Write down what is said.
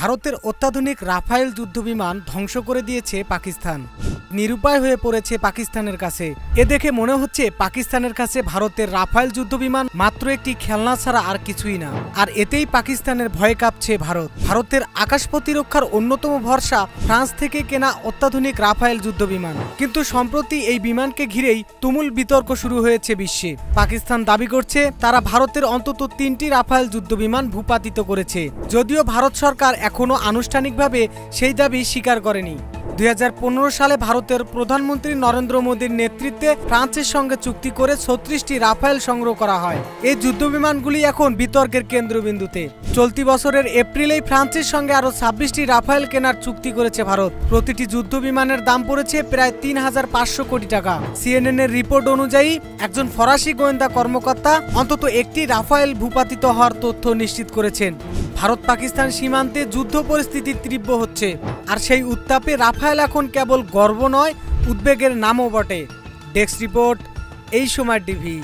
ভারতের অত্যাধুনিক রাফায়েল যুদ্ধবিমান ধ্বংস করে দিয়েছে পাকিস্তান। নিরুপায় হয়ে পড়েছে পাকিস্তানের কাছে। এ দেখে মনে হচ্ছে পাকিস্তানের কাছে ভারতের রাফায়েল যুদ্ধবিমান মাত্র একটি খেলনা ছাড়া আর কিছুই না। আর এতেই পাকিস্তানের ভয়ে কাঁপছে ভারত। ভারতের আকাশ প্রতিরক্ষার অন্যতম ভরসা ফ্রান্স থেকে কেনা অত্যাধুনিক রাফায়েল যুদ্ধবিমান। কিন্তু সম্প্রতি এই বিমানকে ঘিরেই তুমুল বিতর্ক শুরু হয়েছে বিশ্বে। পাকিস্তান দাবি করছে তারা ভারতের অন্তত ৩টি রাফায়েল যুদ্ধবিমান ভূপাতিত করেছে, যদিও ভারত সরকার এখনও আনুষ্ঠানিকভাবে সেই দাবি স্বীকার করেনি। ২০১৫ সালে ভারতের প্রধানমন্ত্রী নরেন্দ্র মোদীর নেতৃত্বে ফ্রান্সের সঙ্গে চুক্তি করে ৩৬টি রাফায়েল সংগ্রহ করা হয়। এই যুদ্ধবিমানগুলি এখন বিতর্কের কেন্দ্রবিন্দুতে। চলতি বছরের এপ্রিলেই ফ্রান্সের সঙ্গে আরও ২৬টি রাফায়েল কেনার চুক্তি করেছে ভারত। প্রতিটি যুদ্ধবিমানের দাম পড়েছে প্রায় ৩৫০০ কোটি টাকা। CNN এর রিপোর্ট অনুযায়ী একজন ফরাসি গোয়েন্দা কর্মকর্তা অন্তত একটি রাফায়েল ভূপাতিত হওয়ার তথ্য নিশ্চিত করেছেন। ভারত পাকিস্তান সীমান্তে যুদ্ধ পরিস্থিতি তীব্র হচ্ছে, আর সেই উত্তাপে রাফায়েল এখন কেবল গর্ব নয়, উদ্বেগের নামও বটে। ডেস্ক রিপোর্ট, এই সময় টিভি।